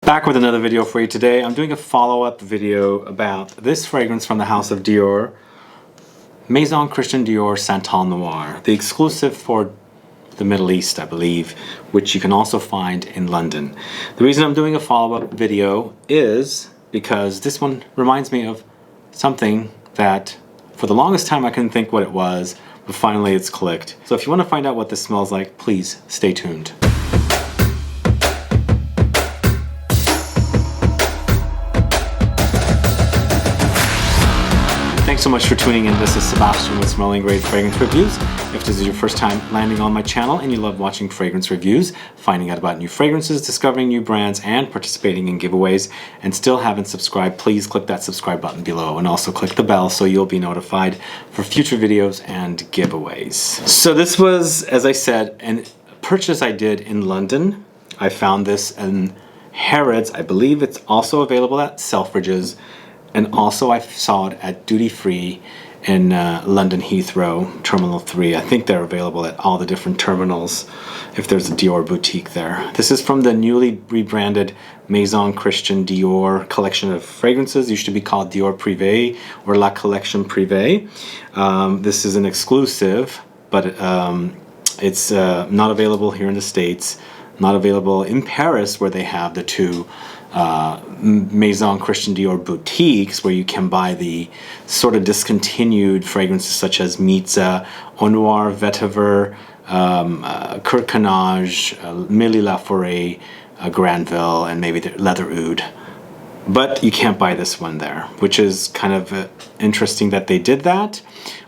Back with another video for you today. I'm doing a follow-up video about this fragrance from the house of Dior, Maison Dior Santal Noir, the exclusive for the Middle East, I believe, which you can also find in London. The reason I'm doing a follow-up video is because this one reminds me of something that for the longest time I couldn't think what it was, but finally it's clicked. So if you want to find out what this smells like, please stay tuned. Thanks so much for tuning in. This is Sebastian with Smelling Great Fragrance Reviews. If this is your first time landing on my channel and you love watching fragrance reviews, finding out about new fragrances, discovering new brands, and participating in giveaways, and still haven't subscribed, please click that subscribe button below and also click the bell so you'll be notified for future videos and giveaways. So this was, as I said, a purchase I did in London. I found this in Harrods. I believe it's also available at Selfridges. And also I saw it at Duty Free in London Heathrow, Terminal 3. I think they're available at all the different terminals if there's a Dior boutique there. This is from the newly rebranded Maison Dior collection of fragrances. It used to be called Dior Prive or La Collection Prive. This is an exclusive, but it's not available here in the States, not available in Paris where they have the two Maison Dior boutiques where you can buy the sort of discontinued fragrances such as Mitza, Eau Noir, Vetiver, Carnation, Milly Laforêt, Granville, and maybe the Leather Oud. But you can't buy this one there, which is kind of interesting that they did that,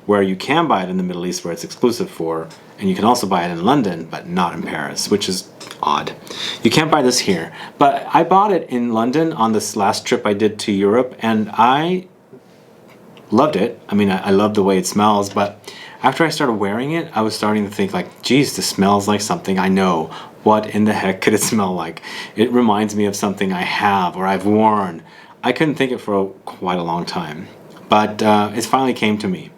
where you can buy it in the Middle East where it's exclusive for, and you can also buy it in London, but not in Paris, which is odd. You can't buy this here. But I bought it in London on this last trip I did to Europe, and I loved it. I mean, I love the way it smells, but after I started wearing it, I was starting to think like, geez, this smells like something I know. What in the heck could it smell like? It reminds me of something I have or I've worn. I couldn't think it for quite a long time, but it finally came to me.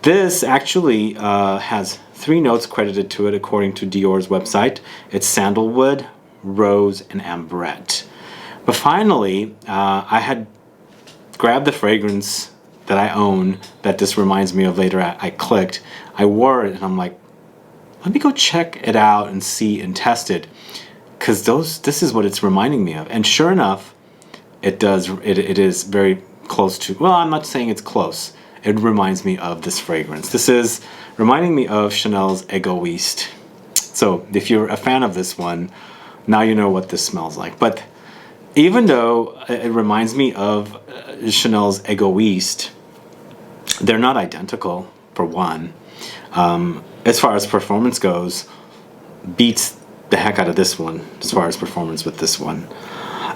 This actually has 3 notes credited to it according to Dior's website. It's Sandalwood, Rose, and Ambrette. But finally, I had grabbed the fragrance that I own that this reminds me of later. I clicked, I wore it, and I'm like, let me go check it out and see and test it, because this is what it's reminding me of. And sure enough, it is very close to, well, I'm not saying it's close. It reminds me of this fragrance. This is reminding me of Chanel's Egoiste. So if you're a fan of this one, now you know what this smells like. But even though it reminds me of Chanel's Egoiste, they're not identical, for one. As far as performance goes, beats the heck out of this one as far as performance with this one.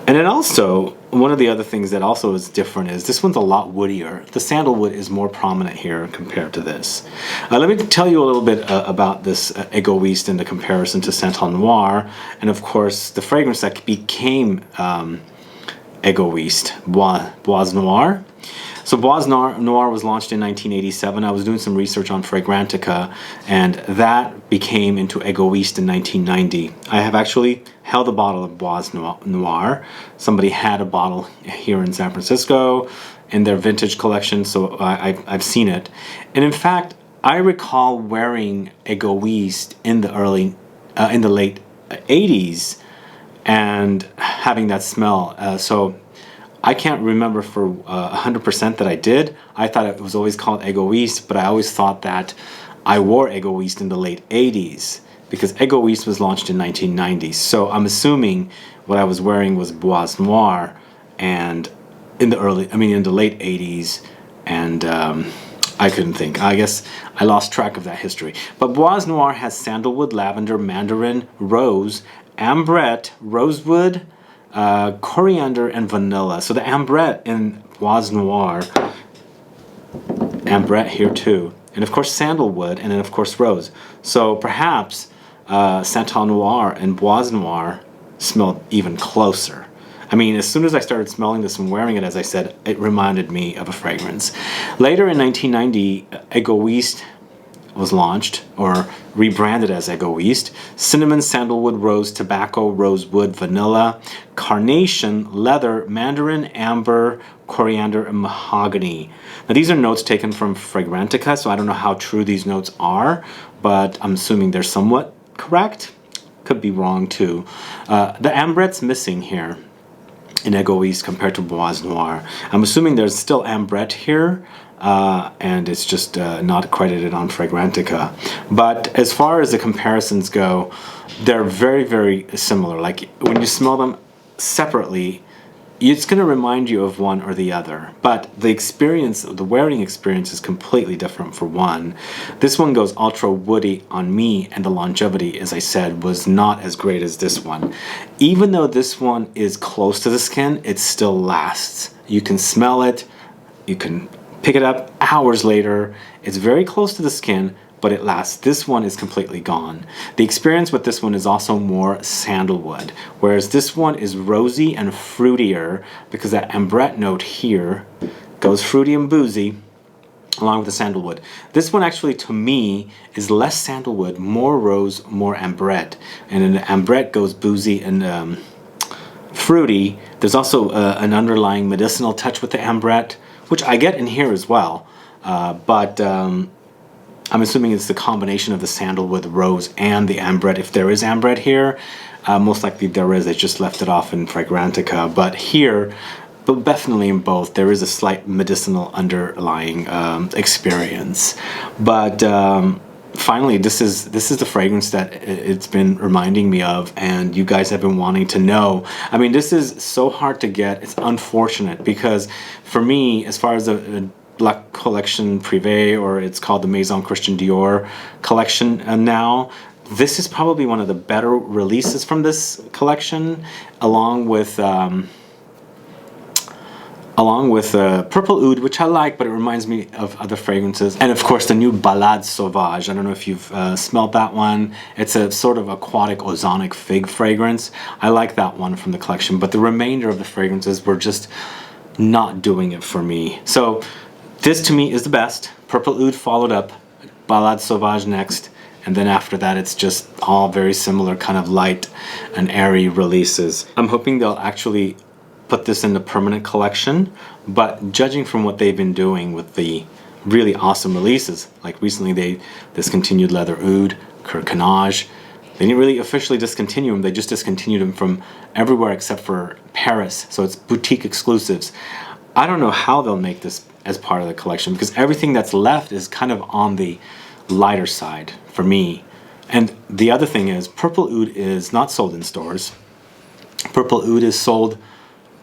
And then also, one of the other things that also is different is this one's a lot woodier. The sandalwood is more prominent here compared to this. Let me tell you a little bit about this Egoiste in the comparison to Santal Noir, and of course the fragrance that became Egoiste, Bois Noir. So Bois Noir was launched in 1987. I was doing some research on Fragrantica, and that became into Egoiste in 1990. I have actually held a bottle of Bois Noir. Somebody had a bottle here in San Francisco in their vintage collection, so I've seen it. And in fact, I recall wearing Egoiste in the late 80s and having that smell. So I can't remember for 100% that I did. I thought it was always called Egoiste, but I always thought that I wore Egoiste in the late 80s because Egoiste was launched in 1990. So I'm assuming what I was wearing was Bois Noir, and in the late 80s, and I couldn't think. I guess I lost track of that history. But Bois Noir has sandalwood, lavender, mandarin, rose, ambrette, rosewood, coriander, and vanilla. So the ambrette in Bois Noir, ambrette here too, and of course sandalwood, and then of course rose. So perhaps Santal Noir and Bois Noir smelled even closer. I mean, as soon as I started smelling this and wearing it, as I said, it reminded me of a fragrance. Later in 1990, Egoiste was launched or rebranded as Egoiste. Cinnamon, sandalwood, rose, tobacco, rosewood, vanilla, carnation, leather, mandarin, amber, coriander, and mahogany. Now these are notes taken from Fragrantica, so I don't know how true these notes are, but I'm assuming they're somewhat correct. Could be wrong too. The Ambrette's missing here in Egoiste compared to Bois Noir. I'm assuming there's still Ambrette here, and it's just not credited on Fragrantica. But as far as the comparisons go, they're very, very similar. Like when you smell them separately, it's going to remind you of one or the other, but the experience, the wearing experience is completely different for one. This one goes ultra woody on me, and the longevity, as I said, was not as great as this one. Even though this one is close to the skin, it still lasts. You can smell it, you can pick it up hours later. It's very close to the skin, but it lasts. This one is completely gone. The experience with this one is also more sandalwood, whereas this one is rosy and fruitier because that ambrette note here goes fruity and boozy along with the sandalwood. This one actually, to me, is less sandalwood, more rose, more ambrette. And then the ambrette goes boozy and fruity. There's also an underlying medicinal touch with the ambrette, which I get in here as well. But I'm assuming it's the combination of the sandalwood, rose, and the ambrette. If there is ambrette here, most likely there is. They just left it off in Fragrantica. But here, but definitely in both, there is a slight medicinal underlying experience. But finally, this is the fragrance that it's been reminding me of, and you guys have been wanting to know. I mean, this is so hard to get. It's unfortunate because for me, as far as the La Collection Prive, or it's called the Maison Dior collection now, this is probably one of the better releases from this collection, along with Purple Oud, which I like, but it reminds me of other fragrances. And of course the new Balade Sauvage. I don't know if you've smelled that one. It's a sort of aquatic ozonic fig fragrance. I like that one from the collection, but the remainder of the fragrances were just not doing it for me. So this to me is the best. Purple Oud followed up, Balade Sauvage next, and then after that it's just all very similar kind of light and airy releases. I'm hoping they'll actually put this in the permanent collection, but judging from what they've been doing with the really awesome releases, like recently they discontinued Leather Oud, Carnation. They didn't really officially discontinue them, they just discontinued them from everywhere except for Paris, so it's boutique exclusives. I don't know how they'll make this as part of the collection because everything that's left is kind of on the lighter side for me. And the other thing is, Purple Oud is not sold in stores. Purple Oud is sold,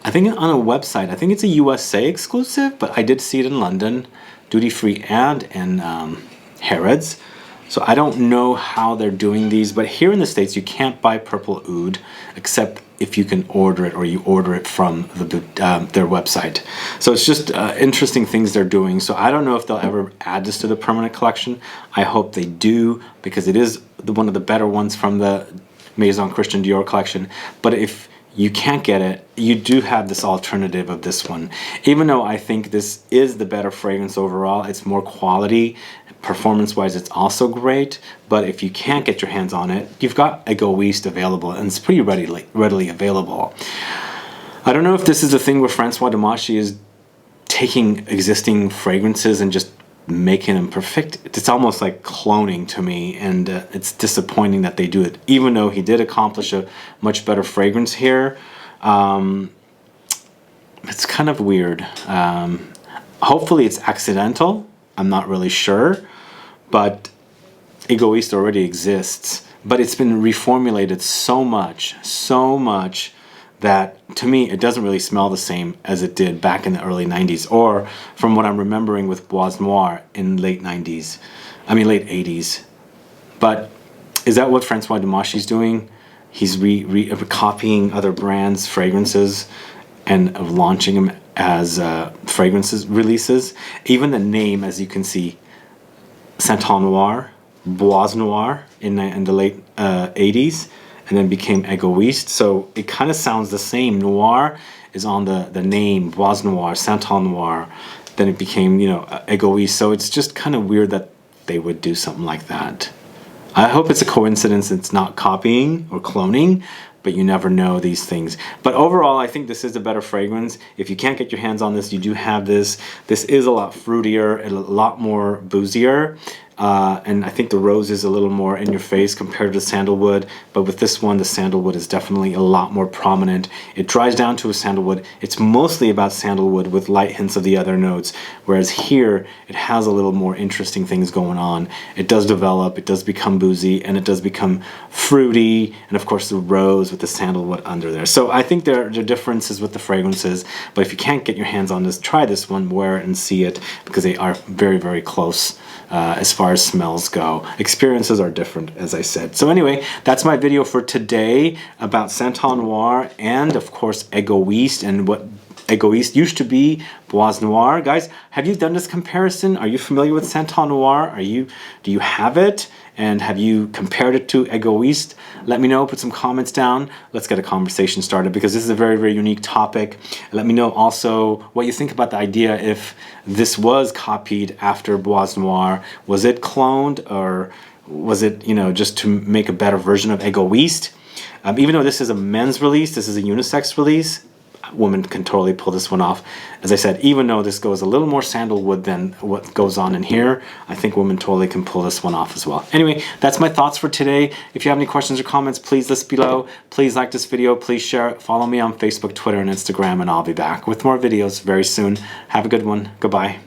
I think, on a website. I think it's a USA exclusive, but I did see it in London, duty free, and in Harrods. So I don't know how they're doing these, but here in the States you can't buy Purple Oud except if you can order it, or you order it from their website. So it's just interesting things they're doing. So I don't know if they'll ever add this to the permanent collection. I hope they do, because it is one of the better ones from the Maison Dior collection. But if you can't get it, you do have this alternative of this one. Even though I think this is the better fragrance overall, it's more quality. Performance-wise, it's also great, but if you can't get your hands on it, you've got Egoiste available, and it's pretty readily available. I don't know if this is the thing where Francois Demachy is taking existing fragrances and just making them perfect. It's almost like cloning to me, and it's disappointing that they do it, even though he did accomplish a much better fragrance here. It's kind of weird. Hopefully it's accidental. I'm not really sure, but Egoiste already exists, but it's been reformulated so much that to me it doesn't really smell the same as it did back in the early 90s, or from what I'm remembering with Bois Noir in late 80s. But is that what Francois Demachy's doing? He's copying other brands' fragrances and launching them as fragrances releases. Even the name, as you can see, Santal Noir, Bois Noir in the late 80s, and then became Egoiste. So it kind of sounds the same. Noir is on the name, Bois Noir, Santal Noir. Then it became, Egoiste. So it's just kind of weird that they would do something like that. I hope it's a coincidence, it's not copying or cloning, but you never know these things. But overall, I think this is a better fragrance. If you can't get your hands on this, you do have this. This is a lot fruitier, a lot more boozier. And I think the rose is a little more in your face compared to sandalwood, but with this one the sandalwood is definitely a lot more prominent. It dries down to a sandalwood. It's mostly about sandalwood with light hints of the other notes, whereas here it has a little more interesting things going on. It does develop, it does become boozy, and it does become fruity, and of course the rose with the sandalwood under there. So I think there are differences with the fragrances, but if you can't get your hands on this, try this one, wear it and see it, because they are very, very close as far as smells go. Experiences are different, as I said. So anyway, that's my video for today about Santal Noir and of course Egoiste, and what Egoiste used to be Bois Noir. Guys, have you done this comparison? Are you familiar with Santal Noir? Do you have it? And have you compared it to Egoiste? Let me know, put some comments down. Let's get a conversation started, because this is a very, very unique topic. Let me know also what you think about the idea if this was copied after Bois Noir. Was it cloned, or was it, you know, just to make a better version of Egoiste? Even though this is a men's release, this is a unisex release, women can totally pull this one off. As I said, even though this goes a little more sandalwood than what goes on in here, I think women totally can pull this one off as well. Anyway, that's my thoughts for today. If you have any questions or comments, please list below. Please like this video, please share it. Follow me on Facebook, Twitter, and Instagram, and I'll be back with more videos very soon. Have a good one. Goodbye.